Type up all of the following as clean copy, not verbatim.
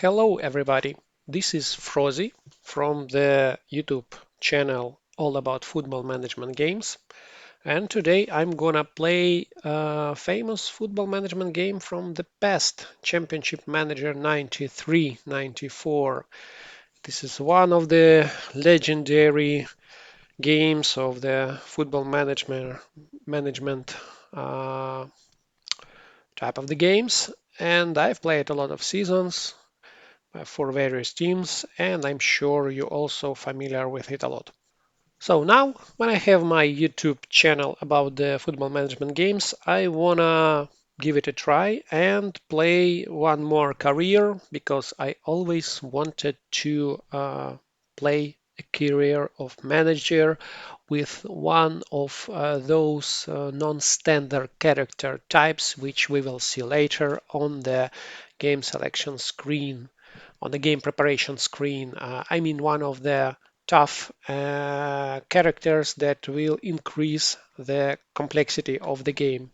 Hello everybody, this is Frozy from the YouTube channel all about football management games, and today I'm gonna play a famous football management game from the past, Championship Manager 93-94. This is one of the legendary games of the football management uh, type of the games, and I've played a lot of seasons for various teams, and I'm sure you're also familiar with it a lot. So now, when I have my YouTube channel about the football management games, I wanna give it a try and play one more career because I always wanted to play a career of manager with one of those non-standard character types, which we will see later on the game selection screen, on the game preparation screen. I mean, one of the tough characters that will increase the complexity of the game.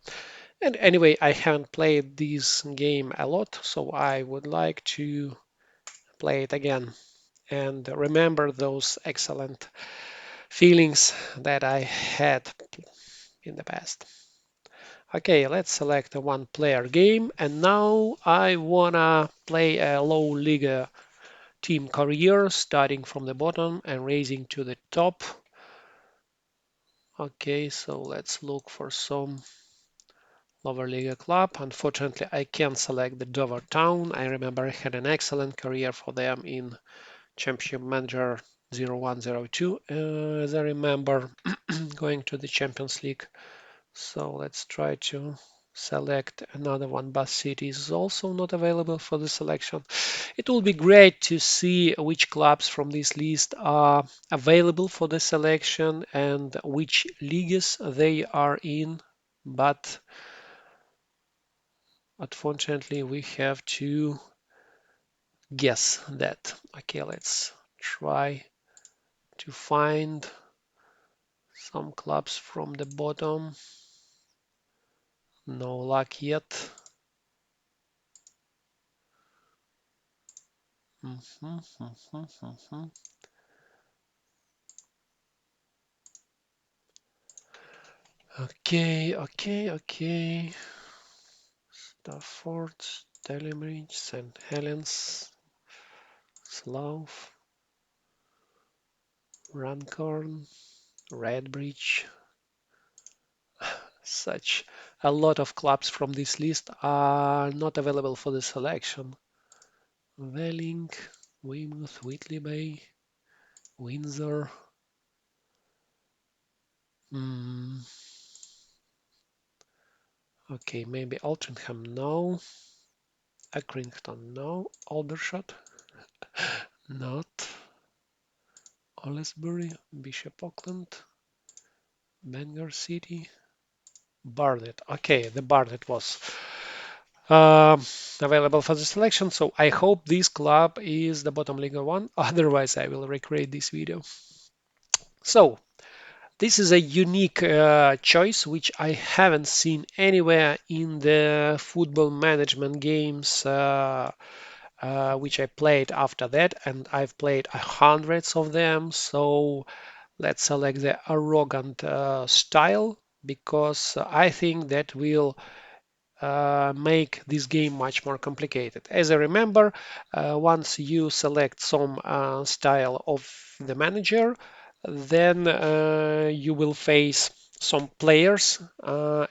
And anyway, I haven't played this game a lot, so I would like to play it again and remember those excellent feelings that I had in the past. Okay, let's select a one player game, and now I wanna play a low league team career starting from the bottom and raising to the top. Okay, so let's look for some lower league club. Unfortunately, I can't select the Dover Town. I remember I had an excellent career for them in Championship Manager 0102, as I remember, going to the Champions League. So let's try to select another one. Bath City is also not available for the selection. It will be great to see which clubs from this list are available for the selection and which leagues they are in, but unfortunately we have to guess that. Okay, let's try to find some clubs from the bottom. No luck yet. Mhm, mhm, mhm. Okay. Stafford, Delembridge, St. Helens, Slough, Runcorn, Redbridge. Such a lot of clubs from this list are not available for the selection. Welling, Weymouth, Whitley Bay, Windsor. Hmm. Okay, maybe Altrincham, no. Accrington, no. Aldershot, not. Aylesbury, Bishop Auckland, Bangor City, Barnet. Okay, the Barnet was available for the selection, so I hope this club is the bottom league one. Otherwise, I will recreate this video. So, this is a unique choice which I haven't seen anywhere in the football management games which I played after that, and I've played hundreds of them. So let's select the arrogant style because I think that will make this game much more complicated. As I remember, once you select some style of the manager, then you will face some players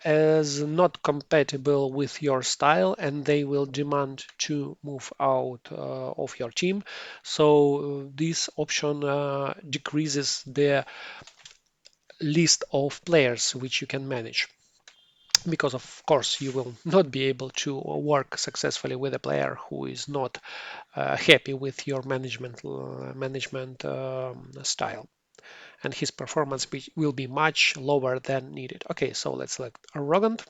as not compatible with your style and they will demand to move out of your team. So this option decreases the list of players which you can manage because of course you will not be able to work successfully with a player who is not happy with your management style, and his performance will be much lower than needed. Okay, so let's select arrogant.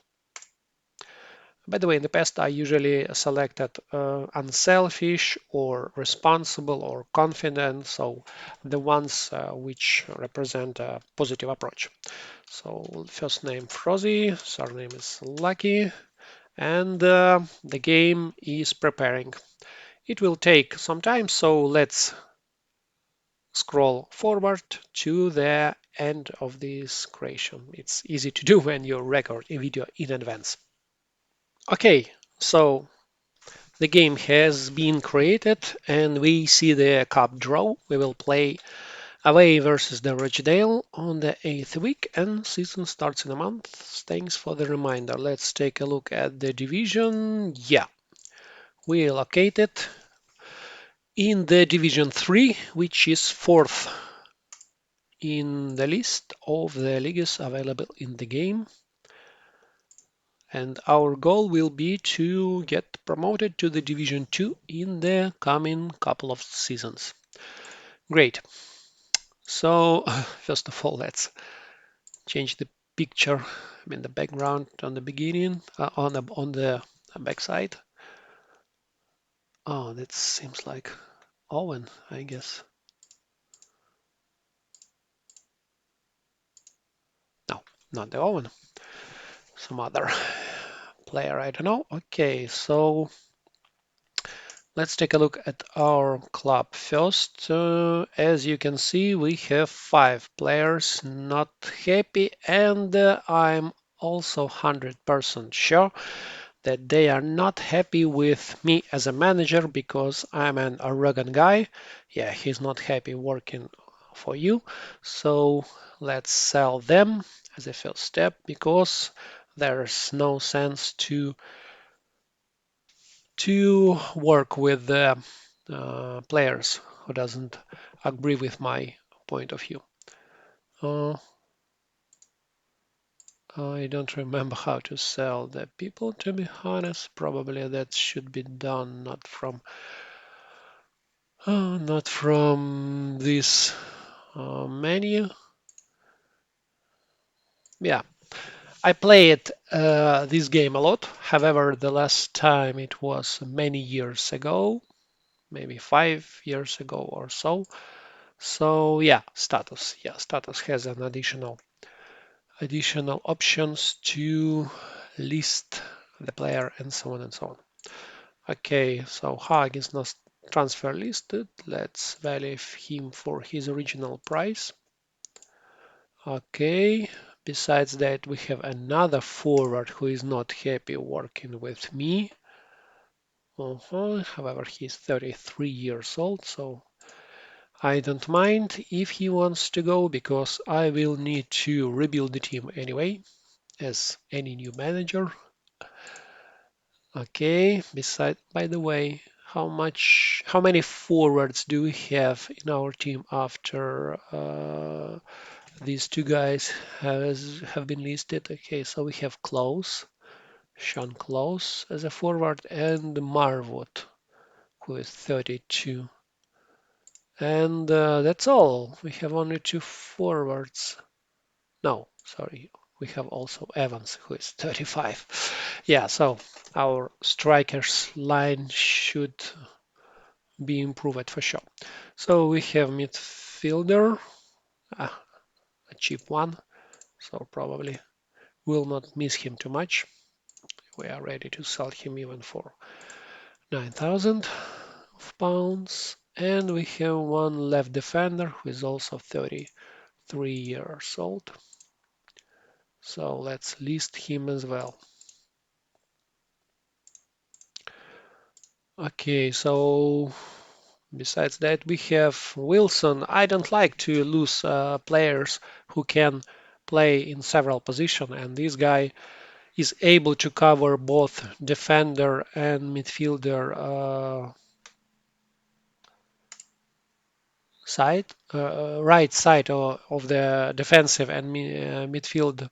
By the way, in the past I usually selected unselfish or responsible or confident, so the ones which represent a positive approach. So first name Frozy, surname is Lucky, and the game is preparing. It will take some time, so let's scroll forward to the end of this creation. It's easy to do when you record a video in advance. Okay, so the game has been created and we see the cup draw. We will play away versus the Rochdale on the 8th week and season starts in a month. Thanks for the reminder. Let's take a look at the division. Yeah, we located in the division 3, which is fourth in the list of the leagues available in the game. And our goal will be to get promoted to the Division 2 in the coming couple of seasons. Great. So, first of all, let's change the picture, I mean the background on the beginning, on the backside. Oh, that seems like Owen, I guess. No, not the Owen. Some other player, I don't know. Okay, so let's take a look at our club first. As you can see, we have 5 players not happy, and I'm also 100% sure that they are not happy with me as a manager because I'm an arrogant guy. Yeah, he's not happy working for you. So let's sell them as a first step because there's no sense to work with the players who doesn't agree with my point of view. Uh, I don't remember how to sell the people, to be honest. Probably that should be done not from this menu. Yeah, I played this game a lot. However, the last time it was many years ago, maybe 5 years ago or so. So yeah, status. Yeah, status has an additional options to list the player and so on and so on. Okay, so Haag is not transfer listed. Let's value him for his original price. Okay, besides that, we have another forward who is not happy working with me. However, he's 33 years old, so I don't mind if he wants to go because I will need to rebuild the team anyway, as any new manager. Okay, beside, by the way, how many forwards do we have in our team after these 2 guys have been listed? Okay, so we have Sean Close as a forward, and Marwood, who is 32. And that's all. We have only 2 forwards. No, sorry. We have also Evans, who is 35. Yeah, so our strikers line should be improved for sure. So we have midfielder, a cheap one, so probably will not miss him too much. We are ready to sell him even for 9,000 pounds. And we have one left defender who is also 33 years old. So let's list him as well. Okay, so besides that, we have Wilson. I don't like to lose players who can play in several positions, and this guy is able to cover both defender and midfielder side, right side of the defensive and midfield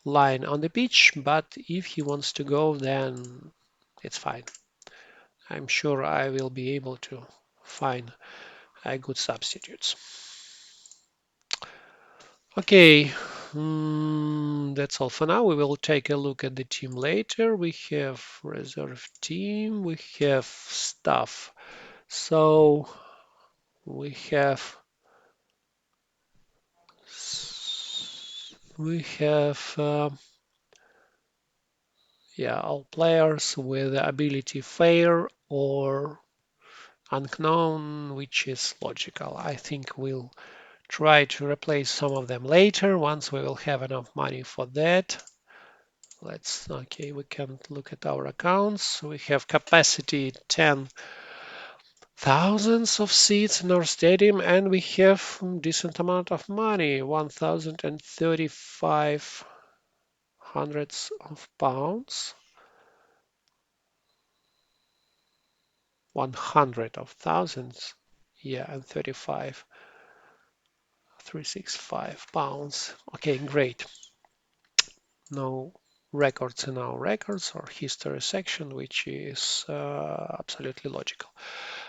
line on the pitch. But if he wants to go, then it's fine. I'm sure I will be able to find good substitutes. Okay, that's all for now. We will take a look at the team later. We have reserve team, we have staff. So we have yeah, all players with the ability fair or unknown, which is logical. I think we'll try to replace some of them later once we will have enough money for that. Okay, we can look at our accounts. We have capacity 10,000 of seats in our stadium, and we have decent amount of money, 1,035 hundreds of pounds, 100 of thousands, yeah, and 35, 365 pounds. Okay, great. No records in our records or history section, which is absolutely logical.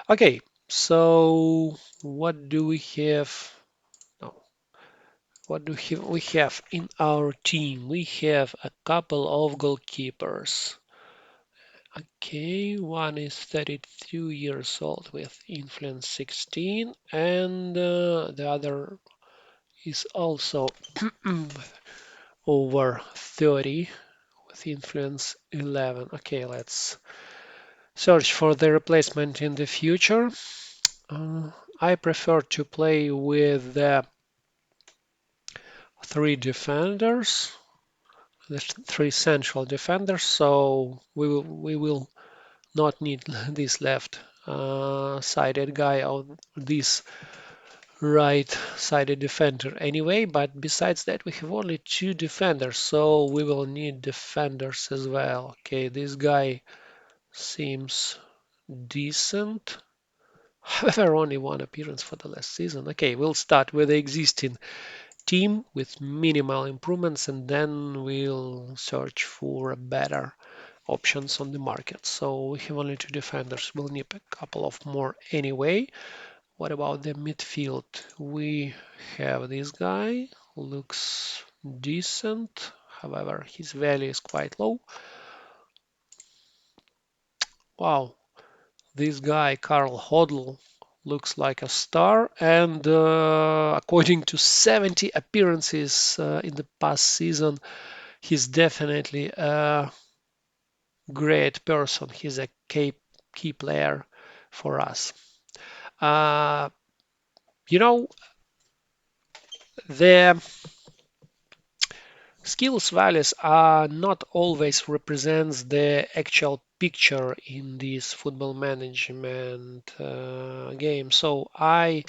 Okay, so what do we have? No, what do we have in our team? We have a couple of goalkeepers. Okay, one is 32 years old with influence 16, and the other is also over 30 with influence 11. Okay, let's search for the replacement in the future. Uh, I prefer to play with the three defenders, the three central defenders, so we will not need this left sided guy or this right sided defender anyway, but besides that we have only two defenders, so we will need defenders as well. Okay, this guy seems decent. However, only one appearance for the last season. Okay, we'll start with the existing team with minimal improvements, and then we'll search for better options on the market. So we have only two defenders. We'll need a couple of more anyway. What about the midfield? We have this guy, looks decent. However, his value is quite low. Wow, this guy, Carl Hodl, looks like a star, and according to 70 appearances in the past season, he's definitely a great person. He's a key player for us. Uh, you know, the skills values are not always represents the actual picture in this football management game. So I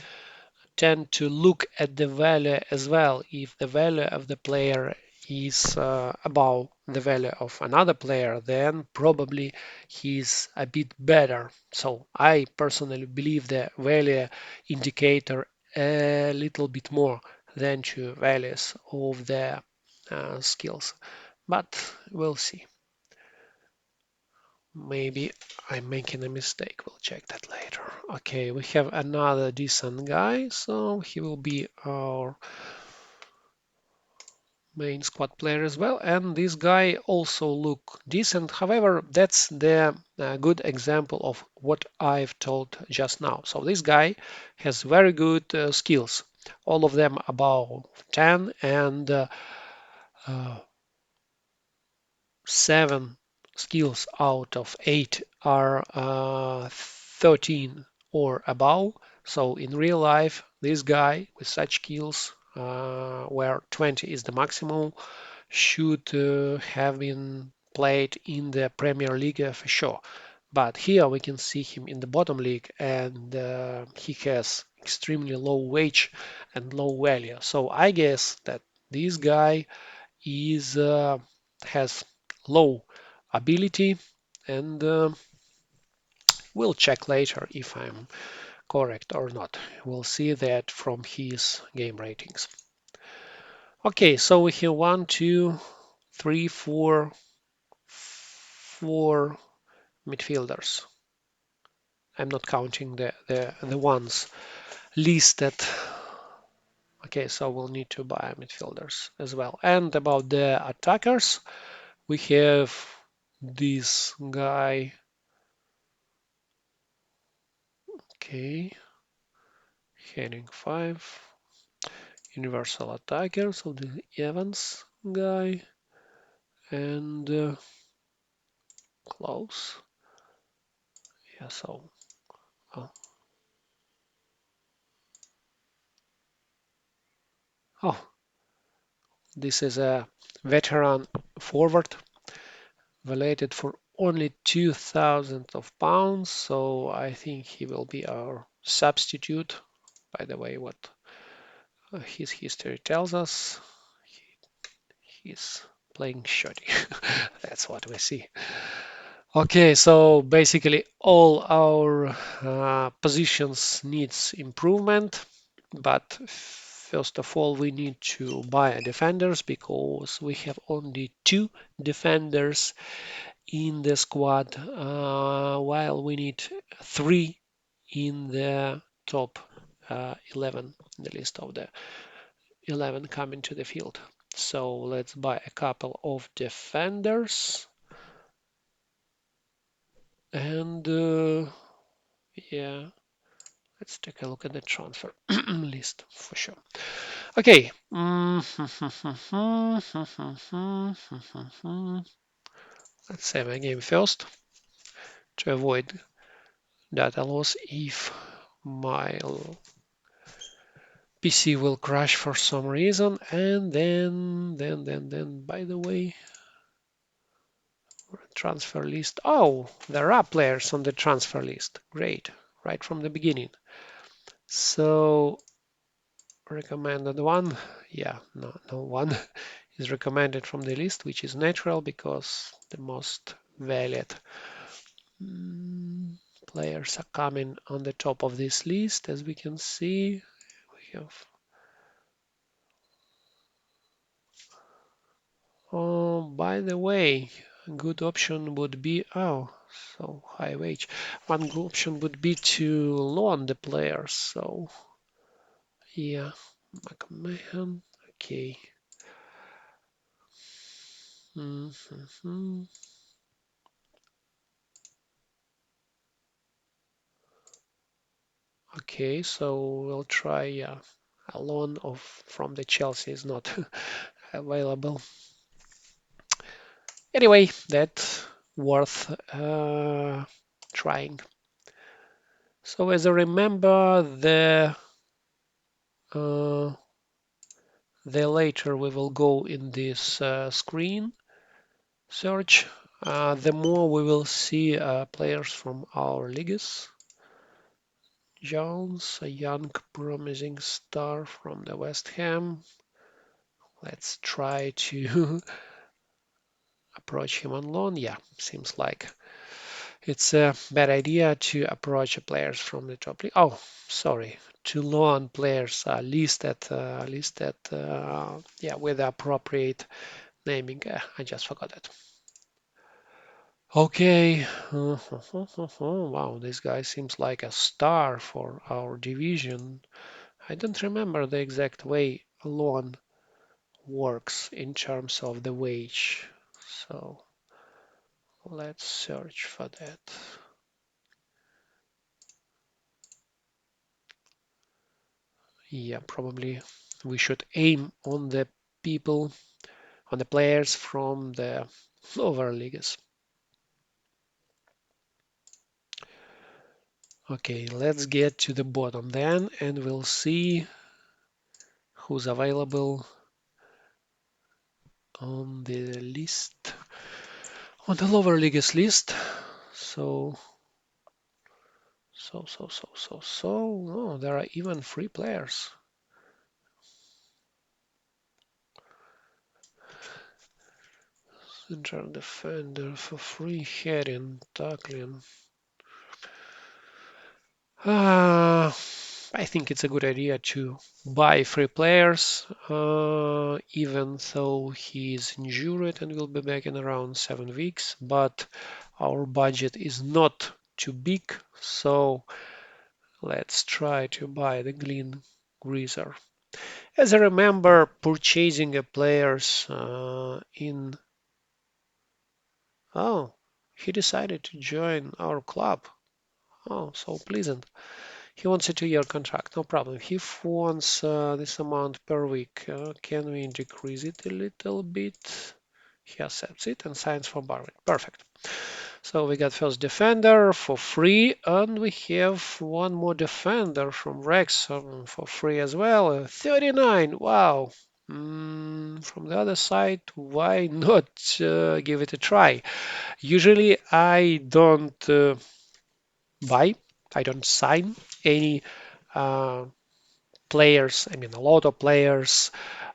tend to look at the value as well. If the value of the player is above the value of another player, then probably he's a bit better. So I personally believe the value indicator a little bit more than two values of the skills. But we'll see. Maybe I'm making a mistake. We'll check that later. Okay, we have another decent guy, so he will be our main squad player as well. And this guy also look decent. However, that's the good example of what I've told just now. So this guy has very good skills, all of them above 10, and uh, 7 skills out of 8 are 13 or above. So in real life, this guy with such skills, where 20 is the maximum, should have been played in the Premier League for sure. But here we can see him in the bottom league, and he has extremely low wage and low value. So I guess that this guy is has low ability, and we'll check later if I'm correct or not. We'll see that from his game ratings. Okay, so we have one, two, three, four midfielders. I'm not counting the ones listed. Okay, so we'll need to buy midfielders as well. And about the attackers, we have this guy. Okay, heading 5, universal attacker, so the Evans guy, and close. Yeah, so Oh, oh, this is a veteran forward, valued for only 2,000 of pounds, so I think he will be our substitute. By the way, what his history tells us, he's playing shoddy. That's what we see. Okay, so basically all our positions needs improvement, but first of all we need to buy defenders because we have only two defenders in the squad, while we need three in the top 11, the list of the 11 coming to the field. So let's buy a couple of defenders and yeah, let's take a look at the transfer list for sure. Okay. Let's save a game first to avoid data loss if my PC will crash for some reason. And then, by the way, transfer list. Oh, there are players on the transfer list. Great, right from the beginning. So recommended one. Yeah, no one is recommended from the list, which is natural because the most valued players are coming on the top of this list. As we can see, we have. Oh, by the way, a good option would be, oh, so high wage. One good option would be to loan the players. So, yeah, McMahon, okay. Mhm. Okay, so we'll try, yeah, a loan of from the Chelsea is not available. Anyway, that's worth trying. So as I remember, uh, the later we will go in this screen search, the more we will see players from our leagues. Jones, a young promising star from the West Ham. Let's try to approach him on loan. Yeah, seems like it's a bad idea to approach players from the top league. Oh, sorry, to loan players listed yeah, with the appropriate naming. I just forgot it. Okay. Wow, this guy seems like a star for our division. I don't remember the exact way loan works in terms of the wage. So let's search for that. Yeah, probably we should aim on the people, on the players from the lower leagues. Okay, let's get to the bottom then, and we'll see who's available on the list, on the lower leagues list. So, oh, there are even free players. Center defender for free heading, tackling. I think it's a good idea to buy free players, even though he's injured and will be back in around 7 weeks. But our budget is not too big, so let's try to buy the Green Greaser. As I remember, purchasing a players in. Oh, he decided to join our club. Oh, so pleasant. He wants a 2-year contract, no problem. He wants this amount per week. Can we decrease it a little bit? He accepts it and signs for borrowing. Perfect. So we got first defender for free, and we have one more defender from Rex for free as well. 39. Wow. From the other side, why not give it a try? Usually I don't buy, I don't sign any uh, players, I mean a lot of players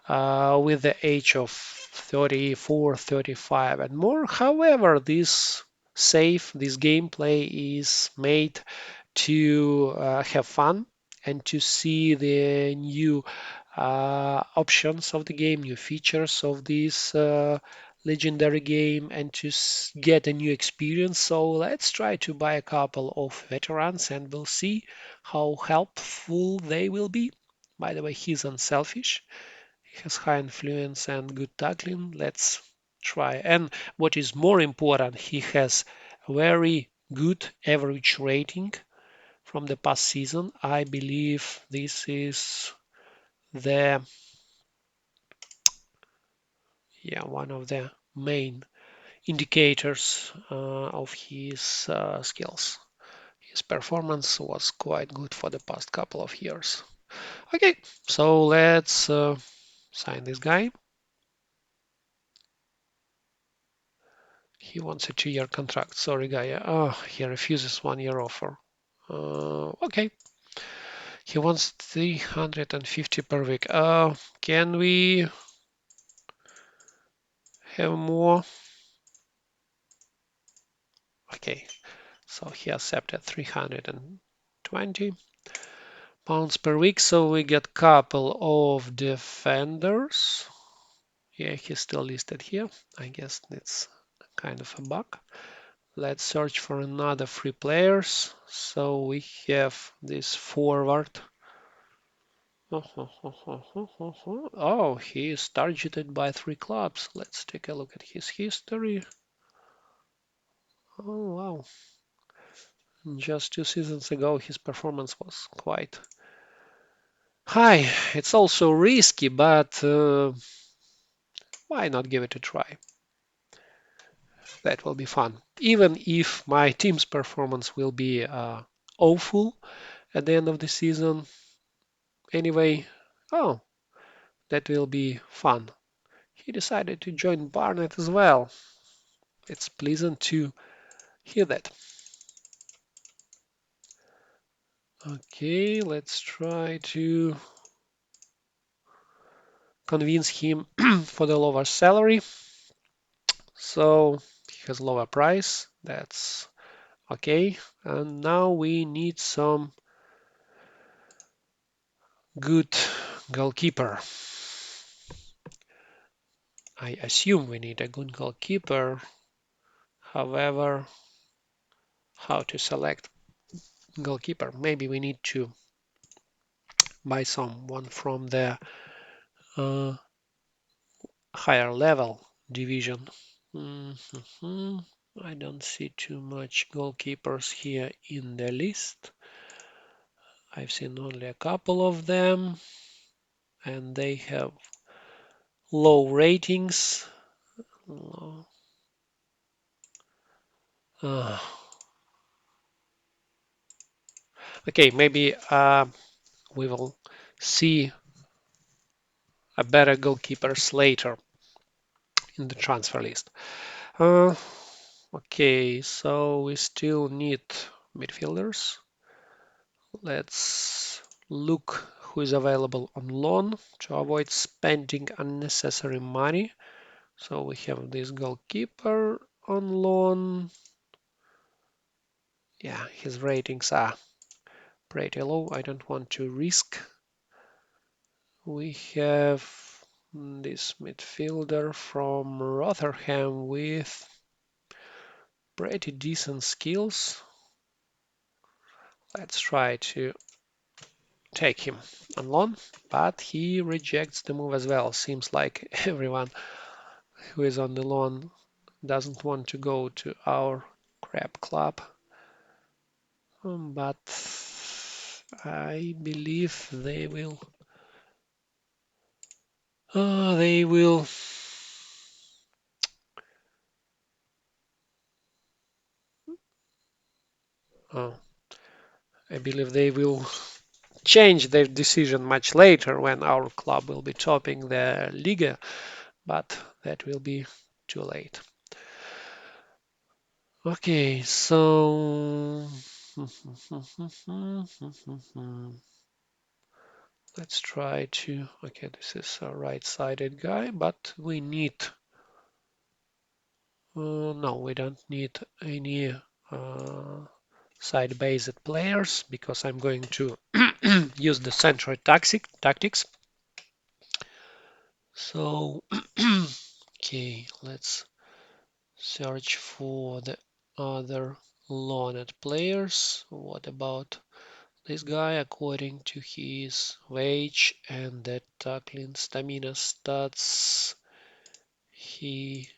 with the age of 34, 35 and more. However, this gameplay is made to have fun and to see the new options of the game, new features of this legendary game, and to get a new experience. So let's try to buy a couple of veterans and we'll see how helpful they will be. By the way, he's unselfish. He has high influence and good tackling. Let's try. And what is more important, he has very good average rating from the past season. I believe this is the one of the main indicators of his skills. His performance was quite good for the past couple of years. Okay, so let's sign this guy. He wants a 2-year contract. Sorry, guy. Oh, he refuses 1-year offer. Okay. He wants 350 per week. Can we have more? Okay. So he accepted 320 pounds per week. So we get couple of defenders. Yeah, he's still listed here. I guess it's kind of a bug. Let's search for another free players. So we have this forward. Oh, he is targeted by 3 clubs. Let's take a look at his history. Oh, wow. Just 2 seasons ago, his performance was quite high. It's also risky, but why not give it a try? That will be fun. Even if my team's performance will be awful at the end of the season, anyway, oh, that will be fun. He decided to join Barnet as well. It's pleasant to hear that. Okay, let's try to convince him for the lower salary. So he has lower price. That's okay. And now we need some good goalkeeper. I assume we need a good goalkeeper. However, how to select goalkeeper? Maybe we need to buy someone from the uh, higher level division. Mhm. I don't see too much goalkeepers here in the list. I've seen only a couple of them, and they have low ratings. Uh, okay, maybe we will see a better goalkeepers later in the transfer list. Uh, okay, so we still need midfielders. Let's look who is available on loan to avoid spending unnecessary money. So we have this goalkeeper on loan. Yeah, his ratings are pretty low. I don't want to risk. We have this midfielder from Rotherham with pretty decent skills. Let's try to take him on loan, but he rejects the move as well. Seems like everyone who is on the loan doesn't want to go to our crap club. But I believe they will Uh, I believe they will change their decision much later when our club will be topping the Liga, but that will be too late. Okay, so let's try to. Okay, this is a right-sided guy, but we need. No, we don't need any side-based players because I'm going to use the central tactics. So, okay, let's search for the other loaned players. What about this guy? According to his wage and the tackling stamina stats, he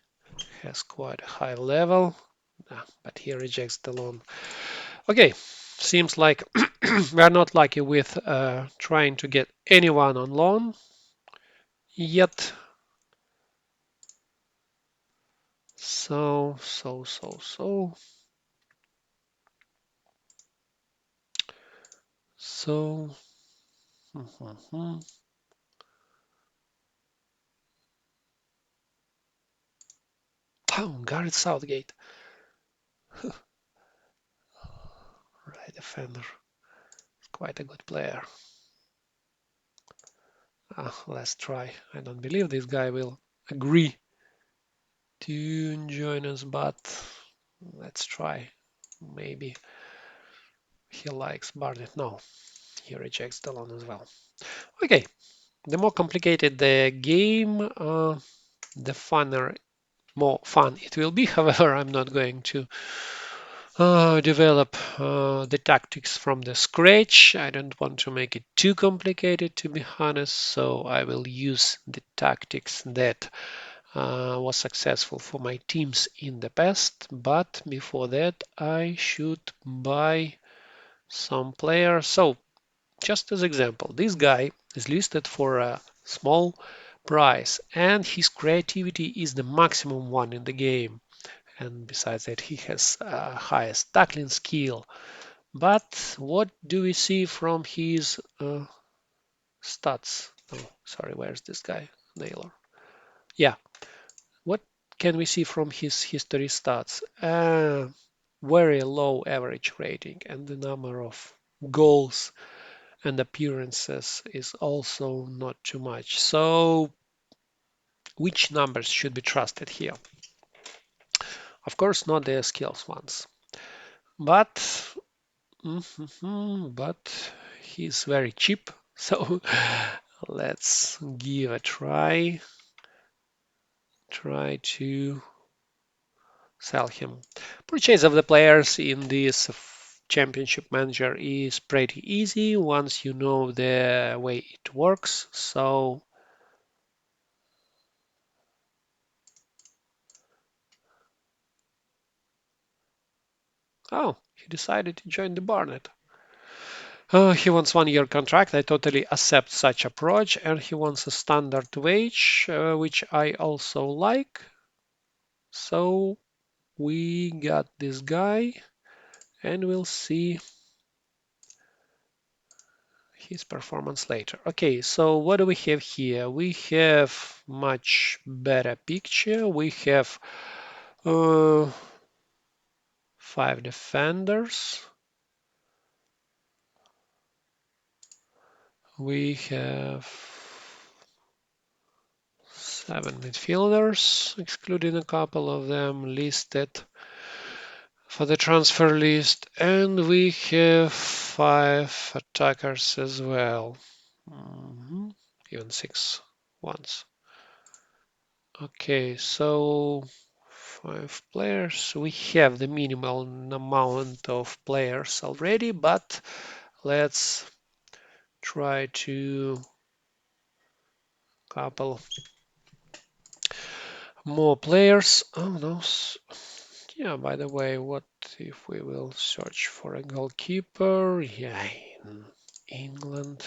has quite a high level. But he rejects the loan. Okay, seems like we are not lucky with trying to get anyone on loan yet. So. So, oh, Gareth Southgate, right defender, quite a good player. Let's try. I don't believe this guy will agree to join us, but let's try. Maybe he likes Barnet. No, he rejects the loan as well. Okay, the more complicated the game, the more fun it will be. However, I'm not going to develop the tactics from the scratch. I don't want to make it too complicated, to be honest, so I will use the tactics that was successful for my teams in the past. But before that, I should buy some players. So, just as example, this guy is listed for a small price, and his creativity is the maximum one in the game. And besides that, he has highest tackling skill. But what do we see from his stats? Oh, sorry, where's this guy? Naylor. Yeah, what can we see from his history stats? Very low average rating, and the number of goals and appearances is also not too much. So, which numbers should be trusted here? Of course, not the skills ones, but but he's very cheap, so let's give a try. Try to sell him. Purchase of the players in this championship manager is pretty easy once you know the way it works. So oh, he decided to join the Barnet. He wants 1 year contract. I totally accept such approach, and he wants a standard wage, which I also like. So we got this guy, and we'll see his performance later. Okay, so what do we have here? We have much better picture. We have uh, 5 defenders. We have 7 midfielders, excluding a couple of them listed for the transfer list, and we have 5 attackers as well. Even 6 ones. Okay, so 5 players. We have the minimal amount of players already, but let's try to couple more players. Oh no. Yeah, by the way, what if we will search for a goalkeeper? Yeah, in England.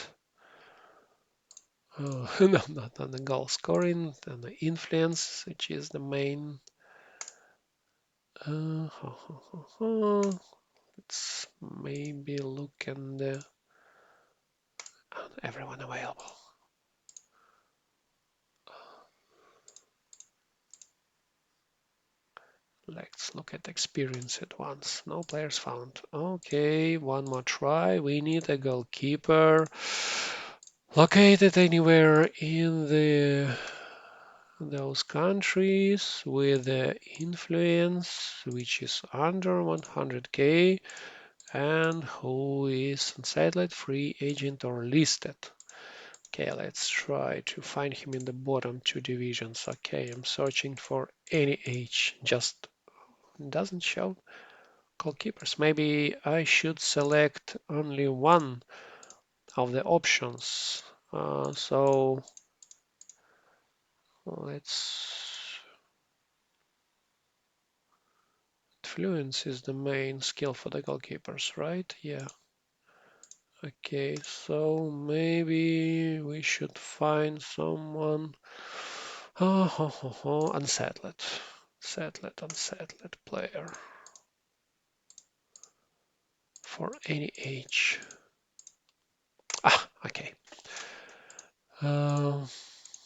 Oh, no, not on the goal scoring, on the influence, which is the main. Let's maybe look at the everyone available. Let's look at experience at once. No players found. Okay, one more try. We need a goalkeeper located anywhere in those countries with the influence which is under 100k and who is on satellite, free agent or listed. Okay, let's try to find him in the bottom two divisions. Okay, I'm searching for any age, just doesn't show goalkeepers. Maybe I should select only one of the options. So let's. Fluence is the main skill for the goalkeepers, right? Yeah. Okay, so maybe we should find someone. Unsettled. Unsettled player for any age. Ah, okay. Uh,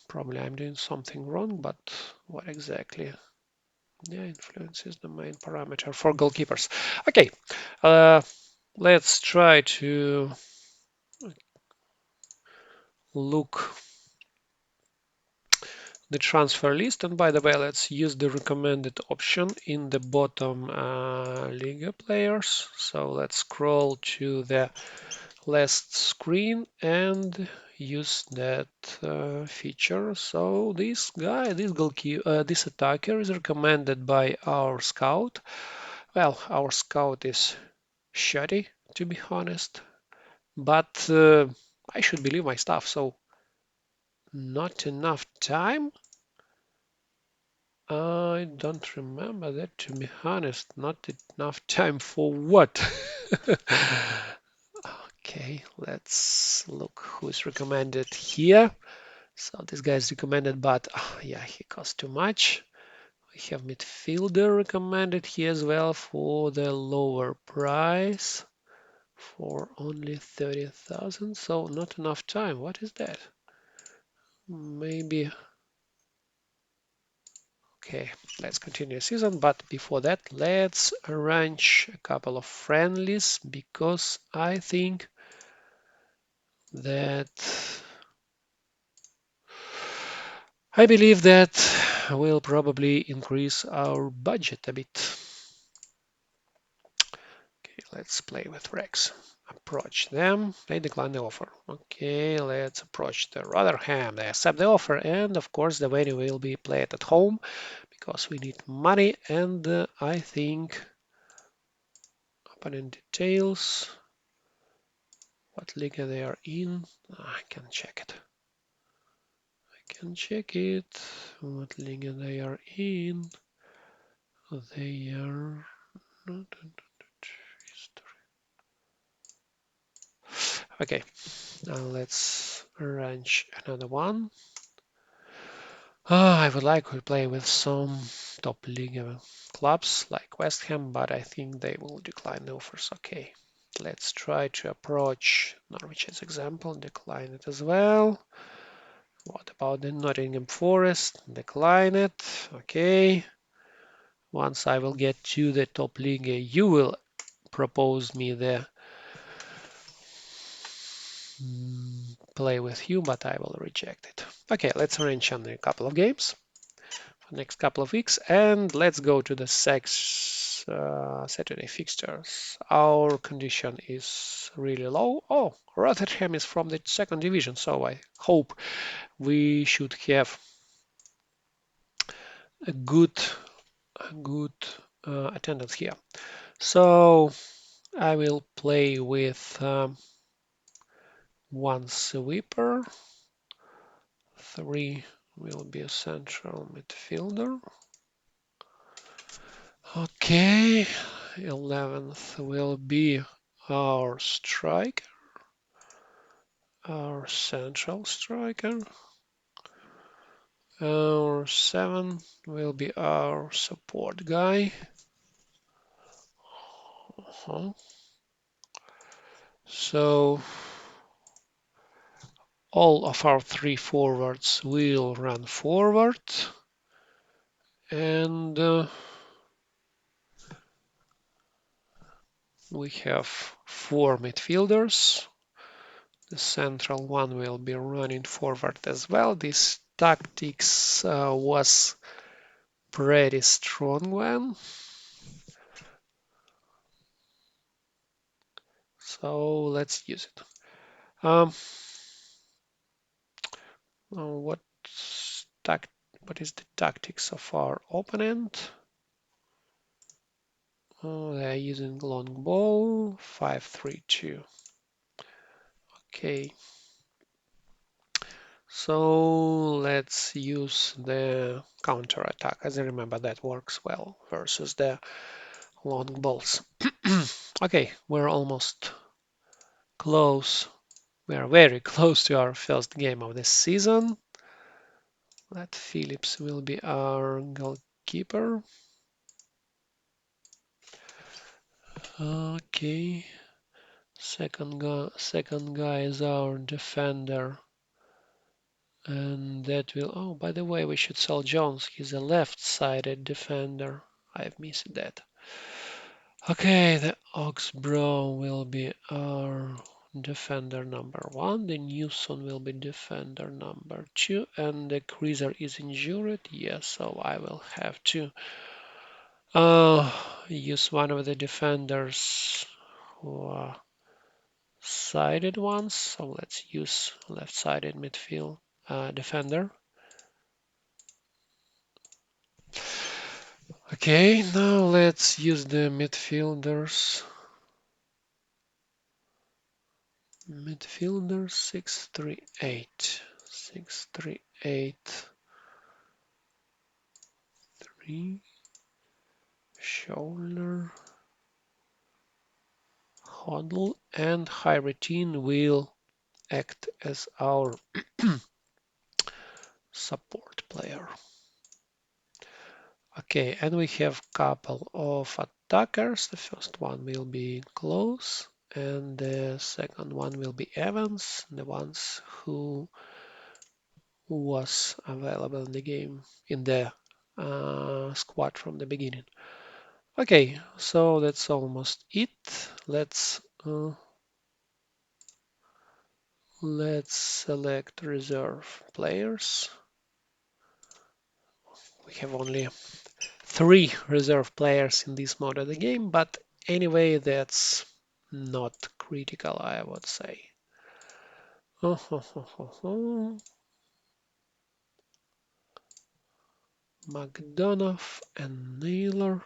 Probably I'm doing something wrong, but what exactly? Yeah, influence is the main parameter for goalkeepers. Okay, let's try to look the transfer list. And by the way, let's use the recommended option in the bottom Liga players. So let's scroll to the last screen and use that feature. So this guy, this goalkeeper, this attacker is recommended by our scout. Well, our scout is shoddy, to be honest, but I should believe my stuff. So not enough time. I don't remember that, to be honest. Not enough time for what? Okay, let's look who's recommended here. So this guy is recommended, but yeah, he costs too much. We have midfielder recommended here as well for the lower price for only 30,000. So not enough time. What is that? Maybe. Okay, let's continue the season. But before that, let's arrange a couple of friendlies because I think that I believe that will probably increase our budget a bit. Okay, let's play with Rex. Approach them. They decline the offer. Okay, let's approach the Rotherham. They accept the offer, and of course, the venue will be played at home because we need money. And I think opponent details, what league they are in. I can check it. What league they are in. They are not. Okay, now let's arrange another one. I would like to play with some top league clubs like West Ham, but I think they will decline the offers. Okay, let's try to approach Norwich as example, decline it as well. What about the Nottingham Forest? Decline it. Okay. Once I will get to the top league, you will propose me the play with you, but I will reject it. Okay, let's arrange on a couple of games for the next couple of weeks, and let's go to the Saturday fixtures. Our condition is really low. Oh, Rotherham is from the second division, so I hope we should have a good attendance here. So I will play with one sweeper. 3 will be a central midfielder. Okay, 11th will be our striker, our central striker. Our 7 will be our support guy. Uh-huh. So all of our three forwards will run forward, and we have four midfielders. The central one will be running forward as well. This tactics was pretty strong one. So let's use it. Um, what tac what is the tactics of our opponent? They're using long ball, 5-3-2. Okay, so let's use the counter attack. As I remember, that works well versus the long balls. Okay, we're almost close. We are very close to our first game of this season. That Phillips will be our goalkeeper. Okay, second guy is our defender. And that will, oh, by the way, we should sell Jones. He's a left-sided defender. I've missed that. Okay, the Oxbrow will be our defender number one. The Newson will be defender number two. And the Cruiser is injured. Yes, so I will have to use one of the defenders who are sided ones. So let's use left-sided midfield defender. Okay, now let's use the midfielders. Midfielder 638. 638. 3. Shoulder. Huddle and Hyretine will act as our support player. Okay, and we have couple of attackers. The first one will be Close, and the second one will be Evans, the ones who was available in the game in the squad from the beginning. Okay, so that's almost it. Let's select reserve players. We have only 3 reserve players in this mode of the game, but anyway, that's not critical, I would say. McDonough and Naylor.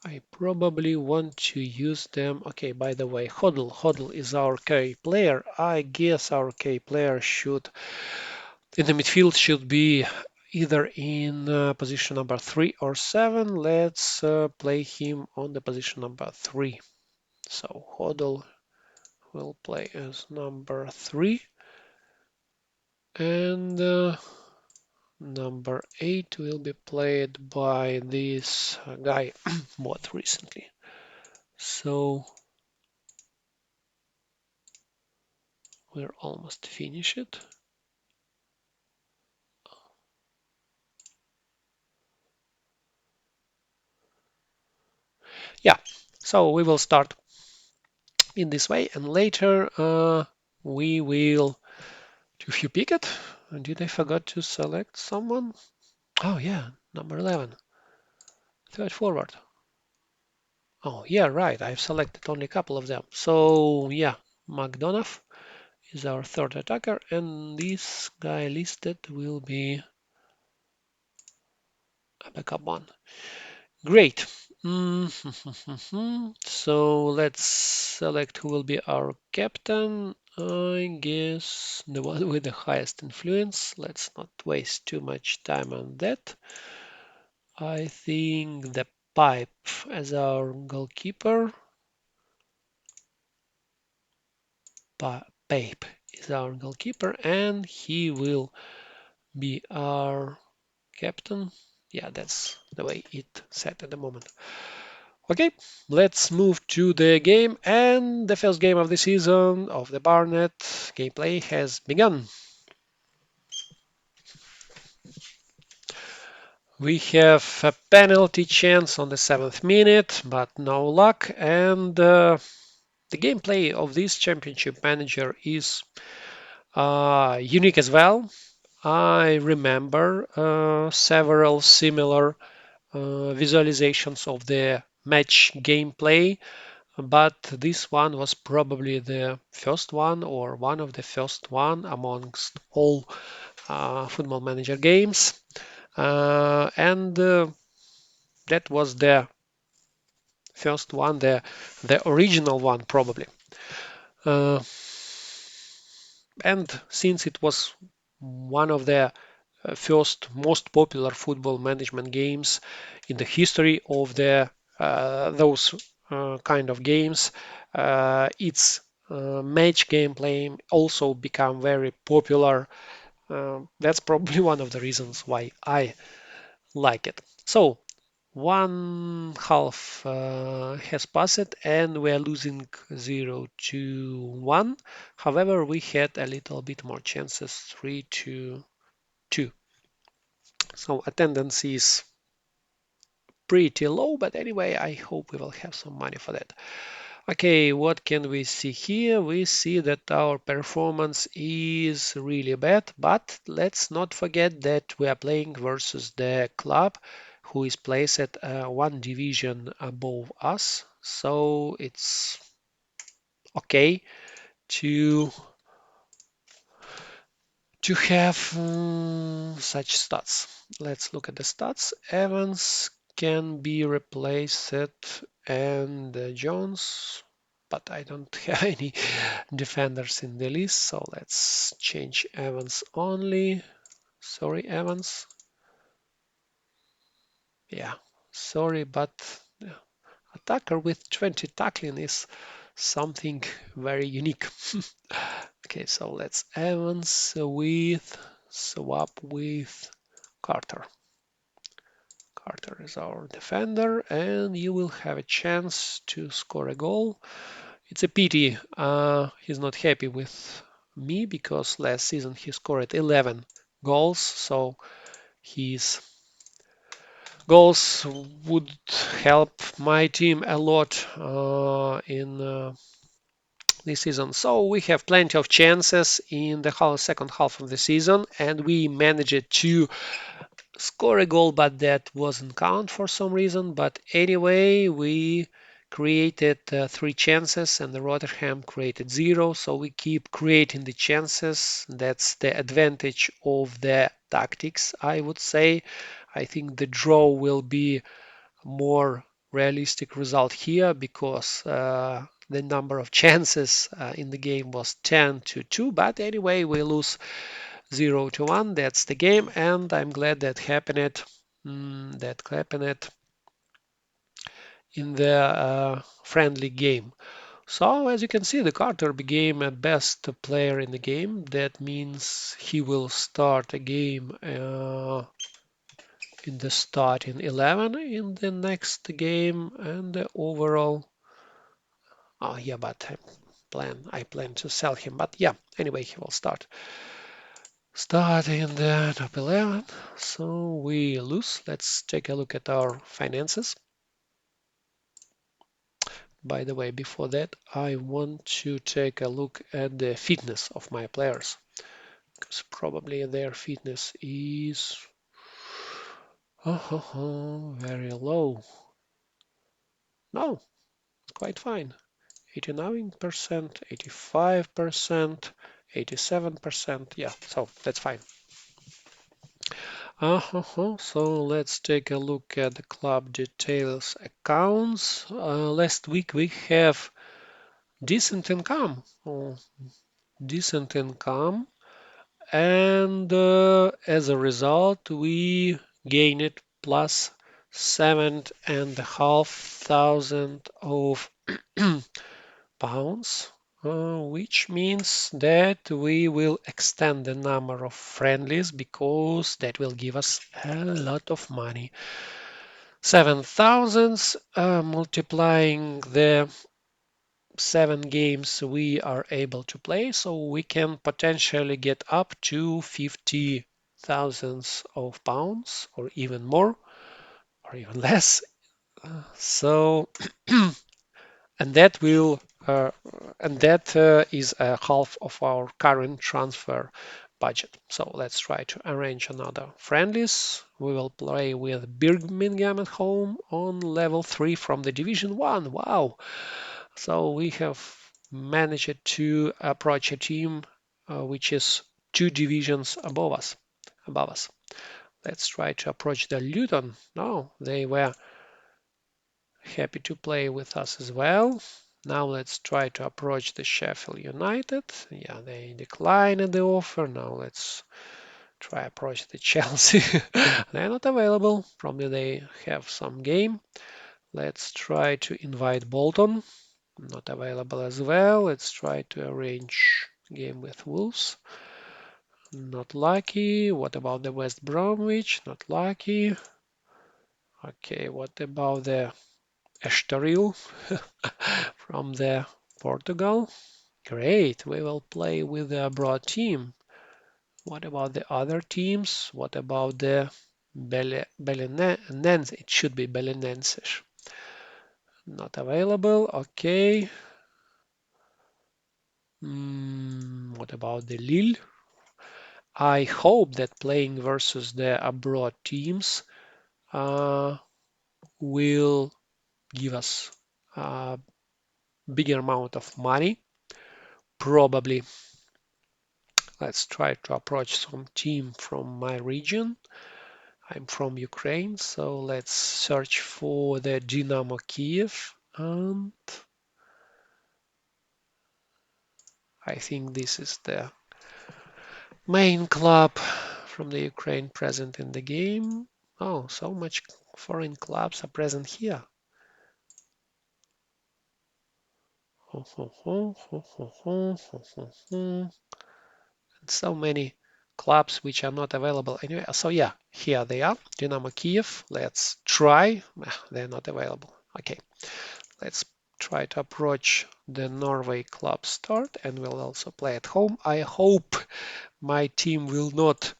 I probably want to use them. Okay, by the way, Hodl is our K player. I guess our K player should in the midfield should be either in position number 3 or 7. Let's play him on the position number 3. So Hodl will play as number 3, and number 8 will be played by this guy bought recently. So we're almost finished. Yeah, so we will start in this way, and later we will. If you pick it, did I forgot to select someone? Oh yeah, number 11, third forward. Oh yeah, right. I've selected only a couple of them. So yeah, McDonough is our third attacker, and this guy listed will be a backup one. Great. So let's select who will be our captain. I guess the one with the highest influence. Let's not waste too much time on that. I think the Pipe as our goalkeeper. Pipe is our goalkeeper, and he will be our Captain. Yeah, that's the way it set at the moment. Okay, let's move to the game, and the first game of the season of the Barnet gameplay has begun. We have a penalty chance on the 7th minute, but no luck, and the gameplay of this championship manager is unique as well. I remember several similar visualizations of the match gameplay, but this one was probably the first one or one of the first one amongst all Football Manager games, and that was the first one, the original one probably. Uh, and since it was one of the first most popular football management games in the history of the those kind of games, its match gameplay also become very popular. That's probably one of the reasons why I like it. So one half has passed and we are losing 0-1. However, we had a little bit more chances, 3-2. So attendance is pretty low, but anyway, I hope we will have some money for that. Okay, what can we see here? We see that our performance is really bad, but let's not forget that we are playing versus the club who is placed at one division above us. So it's okay to have such stats. Let's look at the stats. Evans can be replaced and Jones, but I don't have any defenders in the list, so let's change Evans only. Sorry, Evans. Yeah, sorry, but attacker with 20 tackling is something very unique. Okay, so let's Evans with swap with Carter. Carter is our defender, and you will have a chance to score a goal. It's a pity he's not happy with me because last season he scored 11 goals, so his goals would help my team a lot in this season. So we have plenty of chances in the second half of the season, and we managed to score a goal, but that wasn't count for some reason. But anyway, we created three chances and the Rotterdam created zero. So we keep creating the chances. That's the advantage of the tactics, I would say. I think the draw will be more realistic result here because the number of chances in the game was 10-2. But anyway, we lose 0-1. That's the game, and I'm glad that happened. That happened in the friendly game. So as you can see, the Carter became a best player in the game. That means he will start a game in the starting 11 in the next game, and the overall. Oh yeah, but I plan to sell him. But yeah, anyway, he will start. Start in the top 11. So we lose. Let's take a look at our finances. By the way, before that, I want to take a look at the fitness of my players, because probably their fitness is very low. No, quite fine. 89%, 85%, 87%. Yeah, so that's fine. So let's take a look at the club details accounts. Last week we have decent income, decent income, and as a result we gained plus 7,500 of pounds. which means that we will extend the number of friendlies because that will give us a lot of money. 7,000 multiplying the 7 games we are able to play, so we can potentially get up to 50,000 of pounds or even more or even less. So and that will and that is a half of our current transfer budget. So let's try to arrange another friendlies. We will play with Birmingham at home on level 3 from the Division 1. Wow! So we have managed to approach a team which is 2 divisions above us. Above us. Let's try to approach the Luton. No, they were happy to play with us as well. Now let's try to approach the Sheffield United. Yeah, they declined the offer. Now let's try approach the Chelsea. They're not available. Probably they have some game. Let's try to invite Bolton. Not available as well. Let's try to arrange game with Wolves. Not lucky. What about the West Bromwich? Not lucky. Okay, what about the Estoril from the Portugal? Great, we will play with the abroad team. What about the other teams? What about the Belenenses? It should be Belenenses. Not available. Okay. What about the Lille? I hope that playing versus the abroad teams uh, will give us a bigger amount of money. Probably let's try to approach some team from my region. I'm from Ukraine, so let's search for the Dynamo Kiev. And I think this is the main club from the Ukraine present in the game. Oh, so much foreign clubs are present here. So many clubs which are not available anyway. So yeah, here they are. Dynamo Kiev. Let's try. They're not available. Okay, let's try to approach the Norway club start and we'll also play at home. I hope my team will not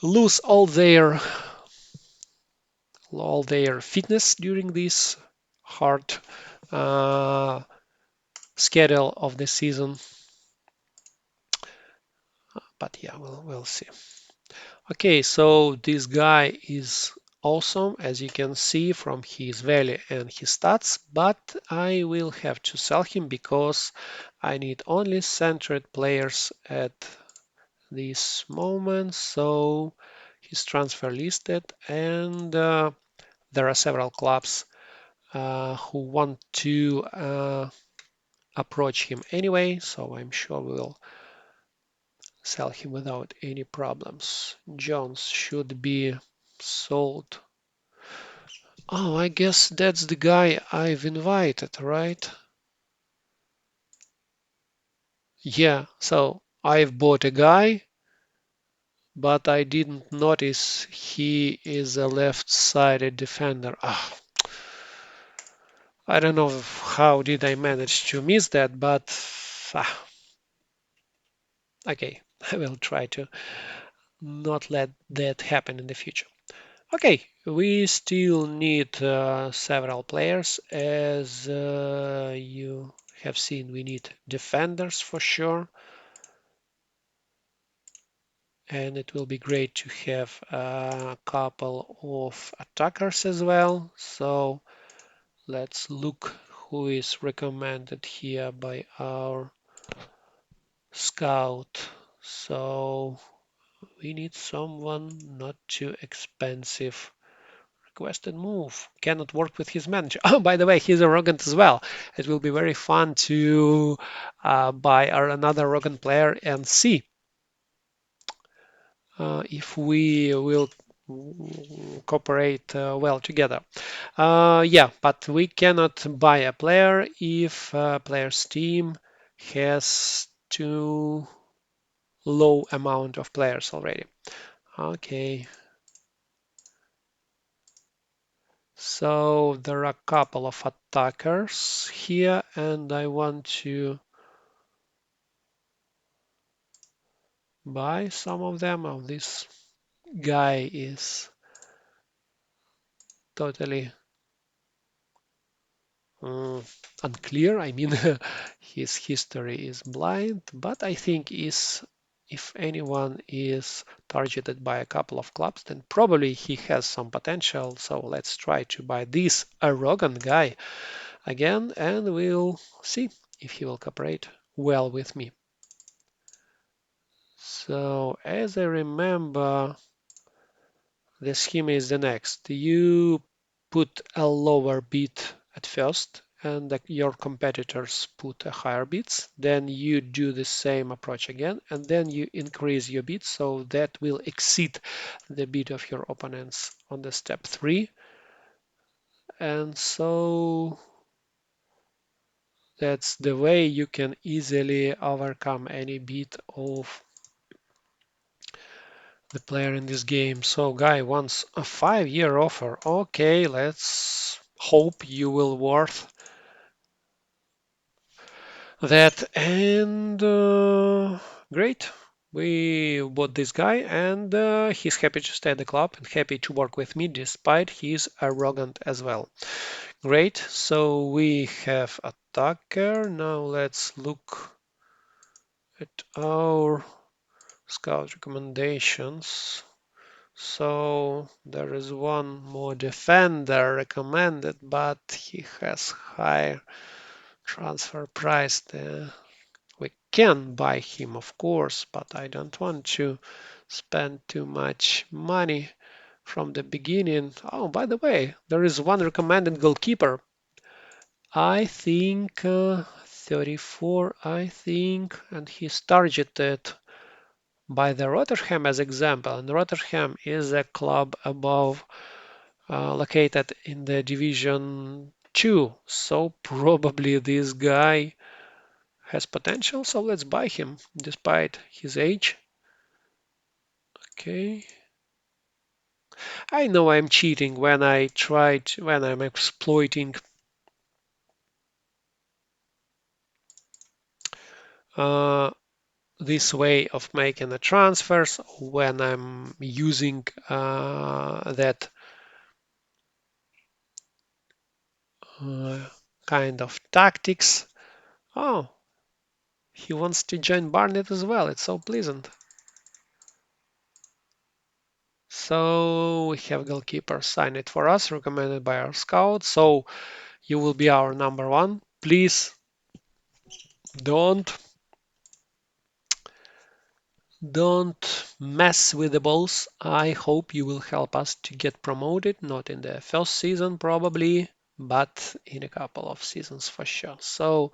lose all their fitness during this hard uh, schedule of the season. But yeah, we'll see. Okay, so this guy is awesome, as you can see from his value and his stats, but I will have to sell him because I need only centered players at this moment. So his transfer listed, and there are several clubs who want to approach him anyway, so I'm sure we'll sell him without any problems. Jones should be sold. Oh, I guess that's the guy I've invited, right? Yeah, so I've bought a guy, but I didn't notice he is a left-sided defender. I don't know how did I manage to miss that, but okay, I will try to not let that happen in the future. Okay, we still need several players. As you have seen, we need defenders for sure. And it will be great to have a couple of attackers as well. So let's look who is recommended here by our scout. So we need someone not too expensive. Requested move. Cannot work with his manager. Oh, by the way, he's arrogant as well. It will be very fun to buy another arrogant player and see if we will cooperate well together. Yeah, but we cannot buy a player if player's team has too low amount of players already. Okay, so there are a couple of attackers here, and I want to buy some of them. Oh, this guy is totally uh, unclear. I mean, his history is blind, but I think is if anyone is targeted by a couple of clubs, then probably he has some potential. So let's try to buy this arrogant guy again, and we'll see if he will cooperate well with me. So as I remember, the scheme is the next. You put a lower bid at first, and your competitors put a higher bids. Then you do the same approach again, and then you increase your bid so that will exceed the bid of your opponents on the step 3. And so that's the way you can easily overcome any bid of the player in this game. So guy wants a 5-year offer. Okay, let's hope you will worth that. And great. We bought this guy, and he's happy to stay at the club and happy to work with me despite he's arrogant as well. Great. So we have attacker. Now let's look at our scout recommendations. So there is one more defender recommended, but he has higher transfer price. We can buy him, of course, but I don't want to spend too much money from the beginning. Oh, by the way, there is one recommended goalkeeper. I think 34, I think, and he's targeted by the Rotterdam as example. And Rotterdam is a club above located in the Division 2. So probably this guy has potential. So let's buy him despite his age. Okay. I know I'm cheating when when I'm exploiting uh, this way of making the transfers when I'm using that uh, kind of tactics. Oh, he wants to join Barnet as well. It's so pleasant. So we have goalkeeper sign it for us, recommended by our scout. So you will be our number one. Please don't don't mess with the balls. I hope you will help us to get promoted, not in the first season probably, but in a couple of seasons for sure. So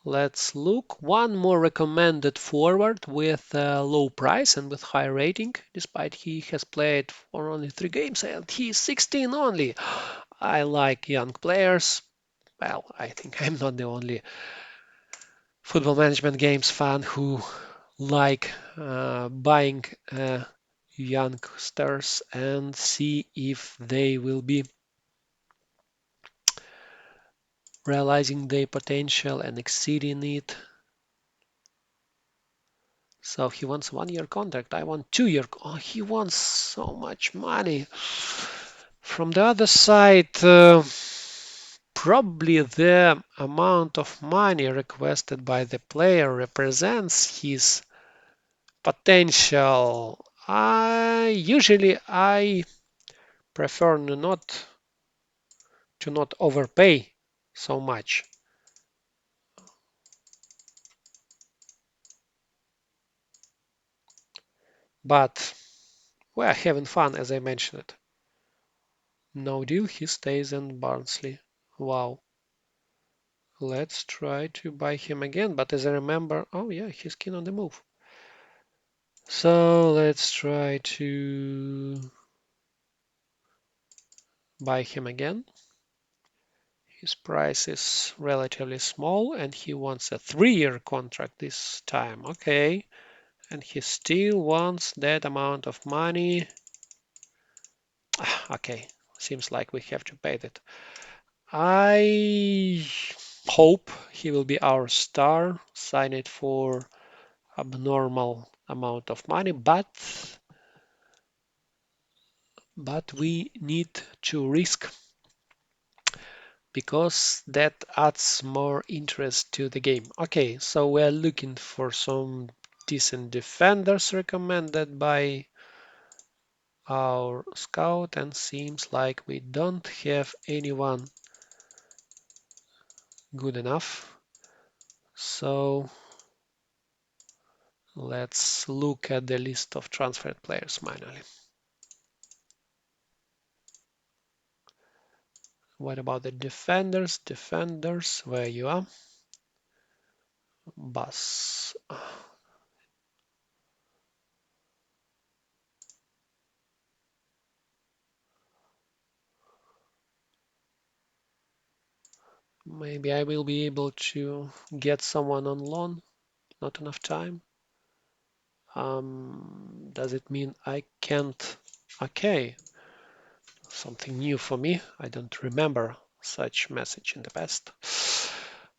let's look. One more recommended forward with a low price and with high rating, despite he has played for only 3 games and he's 16 only. I like young players. Well, I think I'm not the only football management games fan who like buying youngsters and see if they will be realizing their potential and exceeding it. So he wants 1-year contract. I want 2-year. Oh, he wants so much money. From the other side, probably the amount of money requested by the player represents his potential. I prefer not overpay so much. But we are having fun, as I mentioned. No deal, he stays in Barnsley. Wow. Let's try to buy him again. But as I remember, oh yeah, he's keen on the move. So let's try to buy him again. His price is relatively small and he wants a 3-year contract this time. Okay. And he still wants that amount of money. Okay. Seems like we have to pay that. I hope he will be our star, sign it for abnormal amount of money, but we need to risk because that adds more interest to the game. Okay, so we're looking for some decent defenders recommended by our scout, and seems like we don't have anyone good enough. So let's look at the list of transferred players manually. What about the defenders? Defenders, where you are? Bus. Maybe I will be able to get someone on loan. Not enough time. Does it mean I can't? Okay, something new for me. I don't remember such message in the past.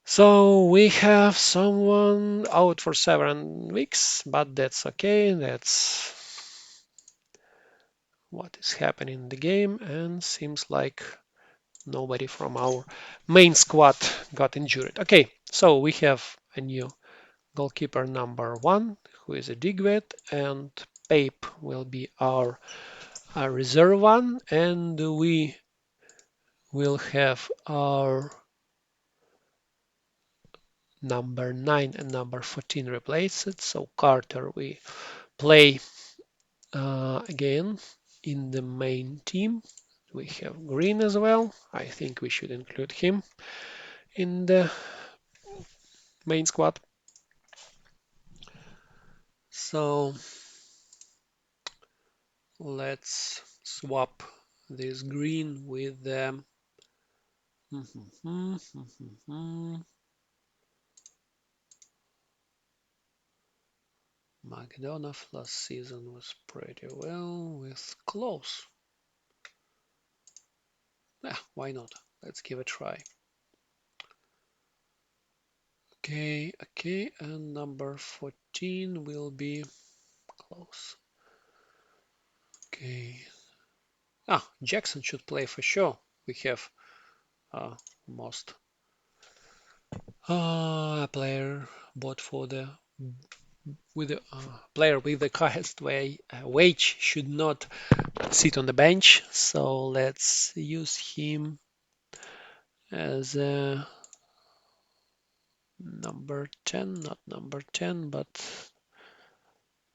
So we have someone out for 7 weeks, but that's okay. That's what is happening in the game, and seems like nobody from our main squad got injured. Okay, so we have a new goalkeeper number 1, who is a Digwet, and Pape will be our reserve one, and we will have our number 9 and number 14 replaced. So Carter we play again in the main team. We have Green as well. I think we should include him in the main squad. So let's swap this green with the McDonough last season was pretty well with close. Yeah, why not? Let's give it a try. Okay, and number 14 will be close. Okay. Jackson should play for sure. We have most player bought for the with the player with the highest wage should not sit on the bench. So let's use him as a number 10, not number 10, but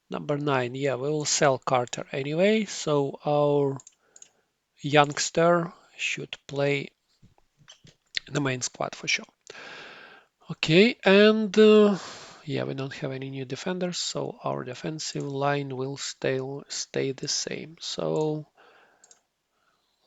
number 9. Yeah, we will sell Carter anyway. So our youngster should play the main squad for sure. Okay, and yeah, we don't have any new defenders, so our defensive line will stay the same. So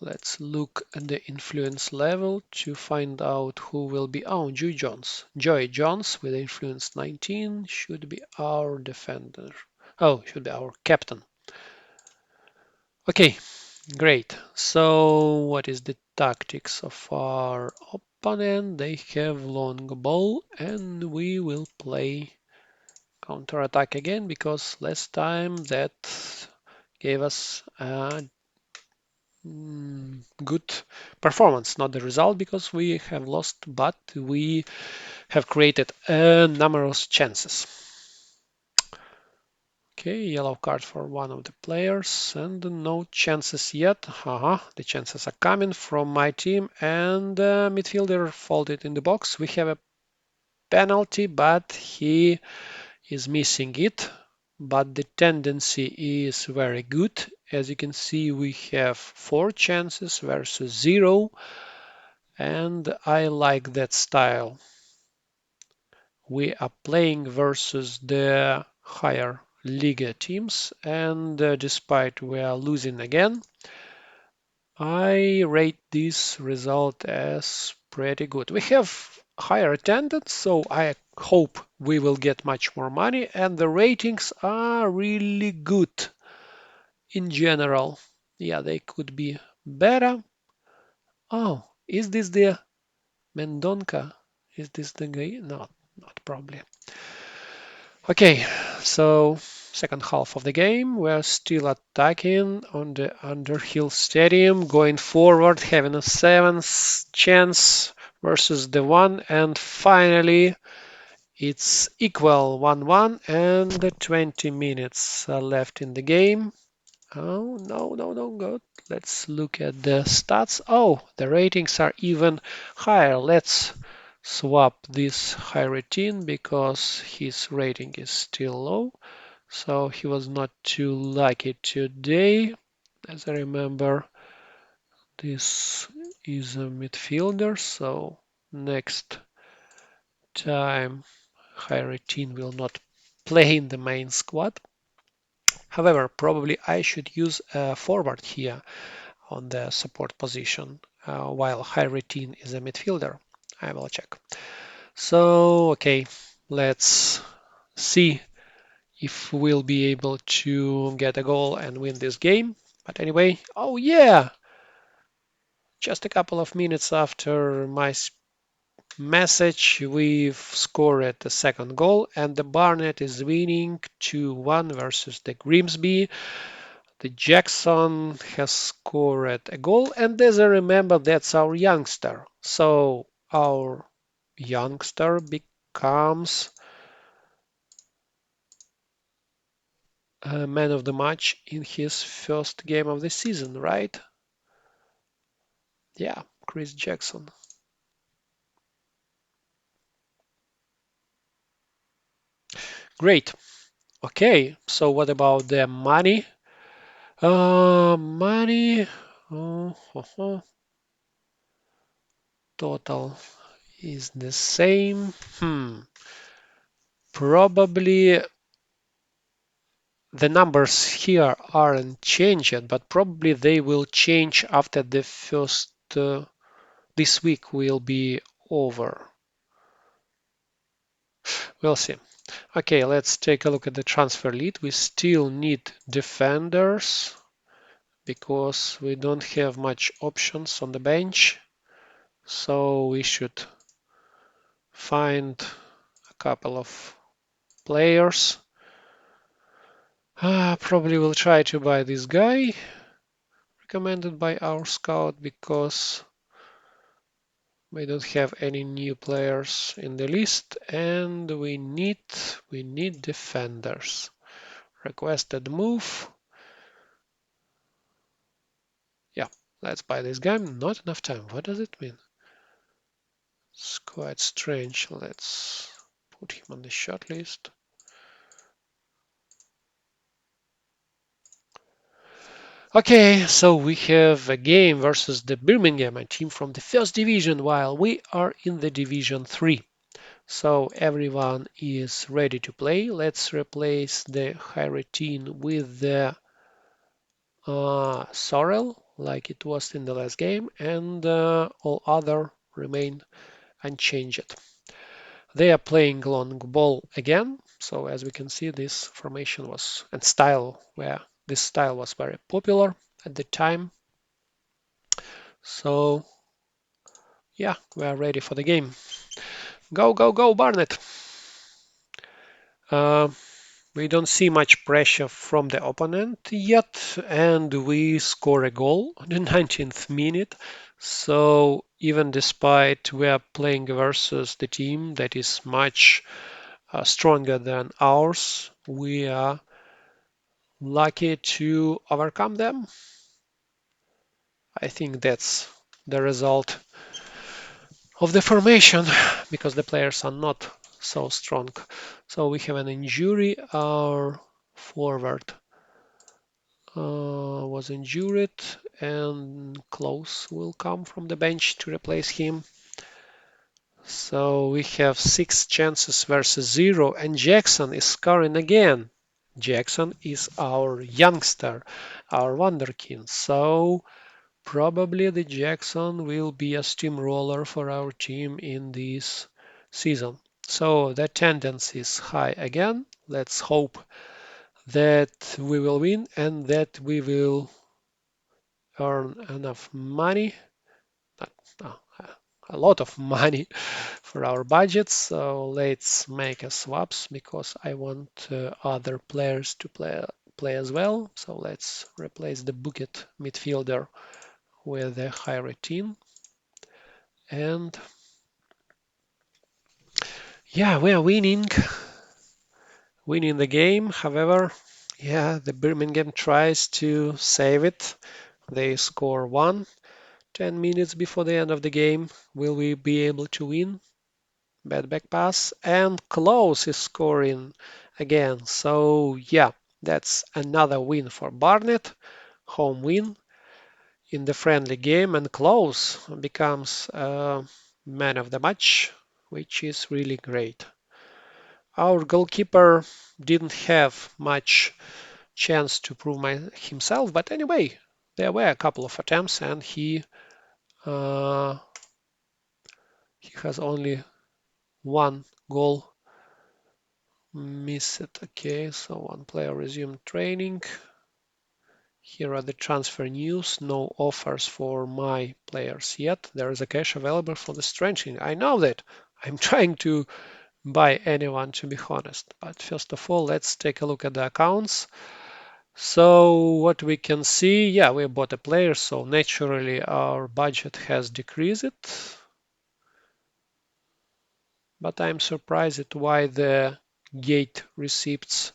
let's look at the influence level to find out who will be. Joy Jones. Joy Jones with influence 19 should be our defender. Should be our captain. Okay, great. So what is the tactics of our opponent? They have long ball, and we will play counter-attack again because last time that gave us a good performance. Not the result because we have lost, but we have created numerous chances. Okay, yellow card for one of the players and no chances yet. The chances are coming from my team, and midfielder folded in the box. We have a penalty, but he is missing it. But the tendency is very good. As you can see, we have 4 chances versus 0, and I like that style. We are playing versus the higher Liga teams, and despite we are losing again, I rate this result as pretty good. We have higher attendance, so I hope we will get much more money, and the ratings are really good in general. Yeah, they could be better. Oh, is this the Mendonca? Is this the guy? No, not probably. Okay, so second half of the game, we're still attacking on the Underhill Stadium, going forward, having a seventh chance versus the one, and finally it's equal 1-1 and the 20 minutes are left in the game. Oh, no, no, no, good. Let's look at the stats. Oh, the ratings are even higher. Let's swap this high routine because his rating is still low. So he was not too lucky today. As I remember, this is a midfielder, so next time high routine will not play in the main squad. However, probably I should use a forward here on the support position, while Hyretin is a midfielder. I will check. So, okay, let's see if we'll be able to get a goal and win this game. But anyway, oh yeah, just a couple of minutes after my message, we've scored the second goal, and the Barnet is winning 2-1 versus the Grimsby. The Jackson has scored a goal, and as I remember, that's our youngster. So our youngster becomes a man of the match in his first game of the season, right? Yeah, Chris Jackson. Great. Okay, so what about the money? Money. Total is the same. Probably the numbers here aren't changed, but probably they will change after the first. This week will be over. We'll see. Okay, let's take a look at the transfer lead. We still need defenders because we don't have much options on the bench. So we should find a couple of players. Probably will try to buy this guy recommended by our scout because we don't have any new players in the list and we need defenders. Requested move. Yeah, let's buy this guy. Not enough time. What does it mean? It's quite strange. Let's put him on the short list. Okay, so we have a game versus the Birmingham, a team from the first division, while we are in the Division 3. So everyone is ready to play. Let's replace the high routine with the Sorrel, like it was in the last game, and all other remain unchanged. They are playing long ball again. So as we can see, this formation was and style where this style was very popular at the time. So yeah, we are ready for the game. Go, go, go, Barnet! Uh, we don't see much pressure from the opponent yet, and we score a goal on the 19th minute. So even despite we are playing versus the team that is much stronger than ours, we are lucky to overcome them. I think that's the result of the formation because the players are not so strong. So we have an injury. Our forward was injured, and Close will come from the bench to replace him. So we have 6 chances versus 0, and Jackson is scoring again. Jackson is our youngster, our wonderkind. So Probably the Jackson will be a steamroller for our team in this season. So the tendency is high again. Let's hope that we will win and that we will earn enough money, not, a lot of money for our budget. So let's make a swaps because I want other players to play as well. So let's replace the bucket midfielder with a high routine. And yeah, we are winning the game. However, yeah, the Birmingham tries to save it. They score one 10 minutes before the end of the game. Will we be able to win? Bad back pass. And Close is scoring again. So yeah, that's another win for Barnet. Home win in the friendly game. And Close becomes man of the match, which is really great. Our goalkeeper didn't have much chance to prove himself, but anyway, there were a couple of attempts, and uh, he has only one goal missed. Okay, so one player resumed training. Here are the transfer news. No offers for my players yet. There is a cash available for the strengthening. I know that. I'm trying to buy anyone, to be honest. But first of all, let's take a look at the accounts. So what we can see, yeah, we bought a player, so naturally our budget has decreased. But I'm surprised at why the gate receipts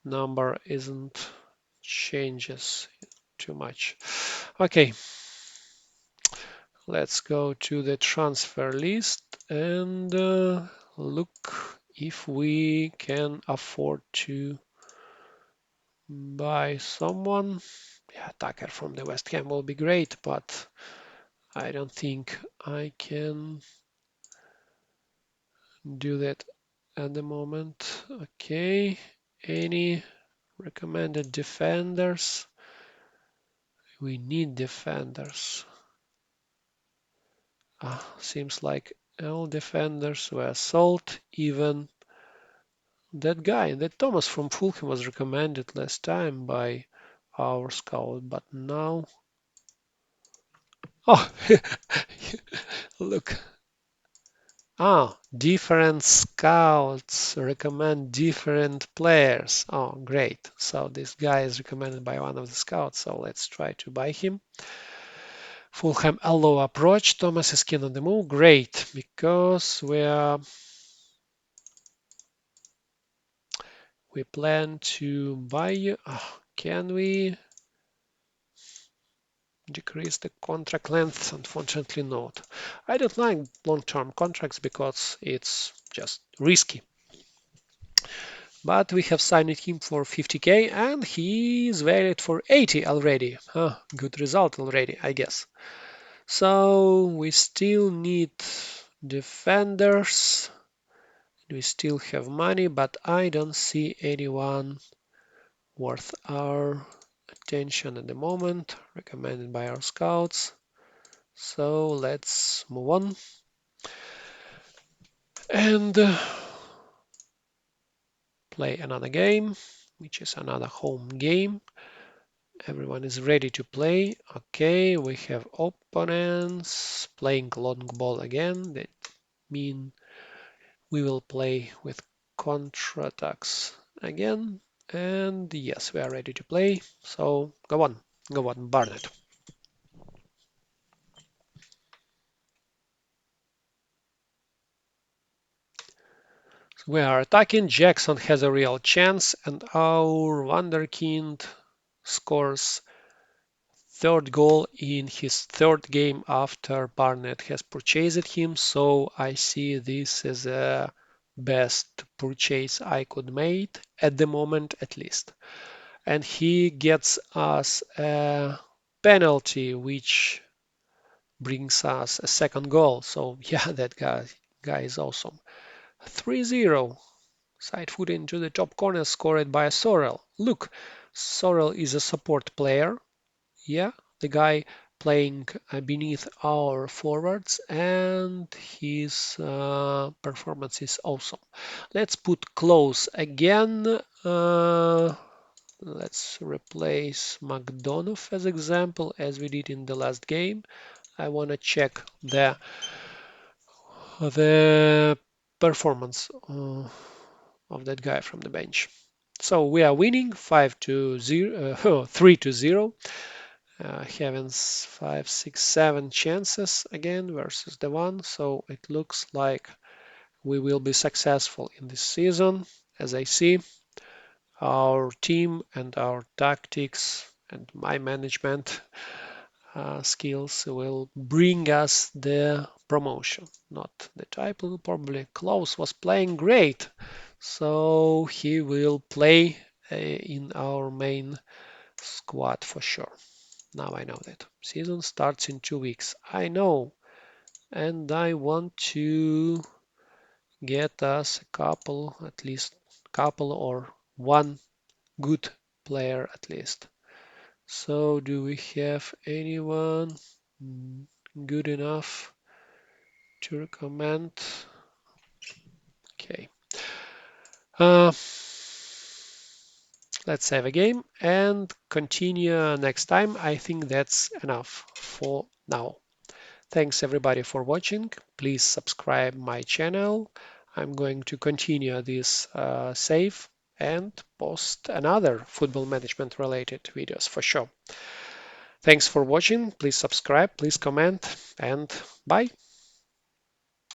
number isn't changes too much. Okay, let's go to the transfer list and look if we can afford to buy someone. Yeah, Tucker from the West Ham will be great, but I don't think I can do that at the moment. Okay, any recommended defenders? We need defenders. Seems like all defenders were sold. Even that guy, that Thomas from Fulham was recommended last time by our scout, but now, oh, look. Different scouts recommend different players. Oh, great. So this guy is recommended by one of the scouts. So let's try to buy him. Fulham a low approach. Thomas is keen on the move. Great, because we plan to buy you. Can we decrease the contract length? Unfortunately not. I don't like long-term contracts because it's just risky. But we have signed him for 50k and he is valid for 80 already. Good result already, I guess. So we still need defenders. We still have money, but I don't see anyone worth our attention at the moment, recommended by our scouts. So let's move on. And play another game, which is another home game. Everyone is ready to play. Okay, we have opponents playing long ball again. That mean we will play with counter-attacks again. And yes, we are ready to play. So go on, Barnet. So we are attacking. Jackson has a real chance, and our Wonderkind scores third goal in his third game after Barnet has purchased him. So I see this as a best purchase I could make at the moment, at least. And he gets us a penalty, which brings us a second goal. So yeah, that guy is awesome. 3-0. Side foot into the top corner, scored by Sorrell. Look, Sorrell is a support player. Yeah, the guy playing beneath our forwards, and his performance is awesome. Let's put close again. Let's replace McDonough as example, as we did in the last game. I want to check the performance of that guy from the bench. So we are winning 5-0, 3-0. Having 5, 6, 7 chances again versus the one. So it looks like we will be successful in this season. As I see, our team and our tactics and my management skills will bring us the promotion, not the title. Probably Klaus was playing great, so he will play in our main squad for sure. Now I know that. Season starts in 2 weeks. I know, and I want to get us a couple, at least couple or one good player at least. So do we have anyone good enough to recommend? Okay. Uh, let's save a game and continue next time. I think that's enough for now. Thanks everybody for watching. Please subscribe my channel. I'm going to continue this save and post another football management related videos for sure. Thanks for watching. Please subscribe, please comment, and bye.